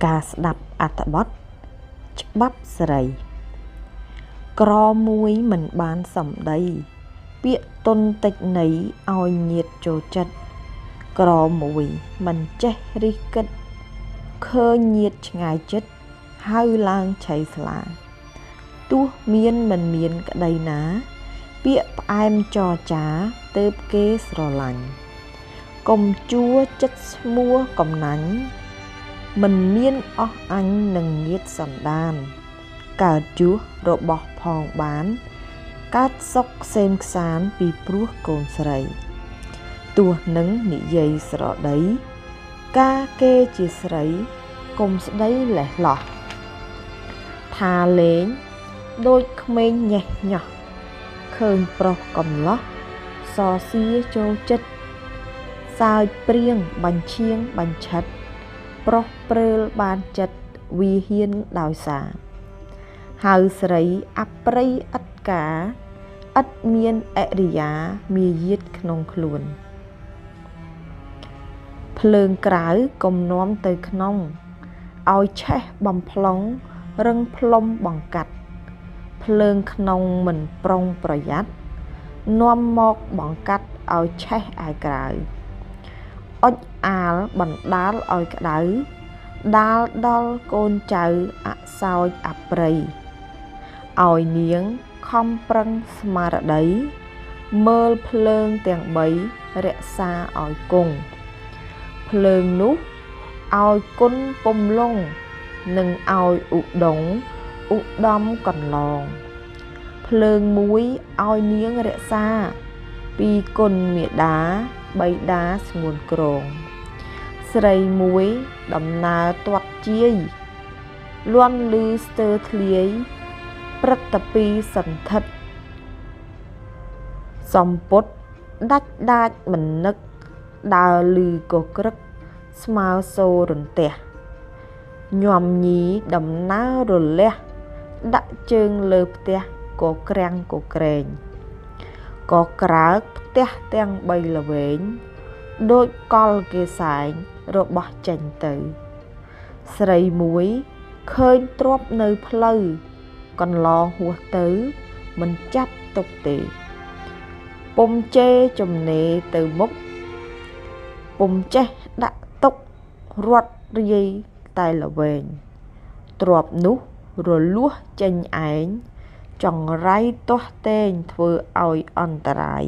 ការស្ដាប់អត្ថបទច្បាប់សេរីក្រមួយមិនបានសម្ដីពាក្យទុនតិចន័យឲ្យញាតចូលចិត្តក្រមួយមិនចេះរិះគិតឃើញញាតឆ្ងាយចិត្តហៅឡើងឆៃស្លាទោះមានមិនមានក្តីណាពាក្យផ្អែមចរចាទើបគេស្រឡាញ់កុំជួចិត្តស្មួកំណាញ់មិនមានអស់អញនឹងញាតសន្តានកើតជួសរបស់ផងបានកើតសុខក្សេមក្សានពីព្រោះកូនស្រីទោះនឹងនិយាយស្រដីការគេជាស្រីកុំស្ដីលេះលោះថាលេងដូចក្មេងញេះញោះឃើញប្រុសកំឡោះសសៀចូលចិត្តសើចព្រៀងបញ្ឈៀងបញ្ឆិតប្រុសព្រើលបានចិត្តវាហ៊ានដោយសារហៅស្រីអប្រិយឥតការឥតមានអរិយាមាយាទក្នុងខ្លួនភ្លើងក្រៅកុំនាំទៅក្នុងឲ្យឆេះបំផ្លុងរឹងផ្លុំបង្កាត់ភ្លើងក្នុងមិនប្រុងប្រយ័ត្ននាំមកបង្កាត់ឲ្យឆេះឯក្រៅអុចអាលបណ្ដាលឲ្យក្តៅដាលដល់កូនចៅអសោចអប្រិយឲ្យនាងខំប្រឹងស្មារតីមើលភ្លើងទាំង3រក្សាឲ្យគង់ភ្លើងនោះឲ្យគុណពុំលងនឹងឲ្យឧដុងឧត្តមកន្លងភ្លើងមួយឲ្យនាងរក្សាពីគុណមេដាបៃតាស្ងួនក្រងស្រីមួយដំណើរទាត់ជាយលន់លឺស្ទើរធ្លាយព្រឹត្តពីសន្ធិដ្ឋសំពុតដាច់ដាច់មិននឹកដើរលឺកក្រឹកស្មើសូររន្ទះញោមញីដំណើររលះដាក់ជើងលើផ្ទះក៏ក្រាំងក៏ក្រែងក៏ក្រើកផ្ទះទាំង3ល្វែងដូចកលគេសែងរបស់ចេញទៅស្រីមួយឃើញទ្រពនៅផ្លូវកន្លងហួសទៅមិនចាត់ទុកទេពុំជេរចំណេរទៅមុខពុំចេះដាក់ទុករត់រាយតែល្វែងទ្រពនោះរលួសចេញឯងចង្រៃទាស់ទែងធ្វើឲ្យអន្តរាយ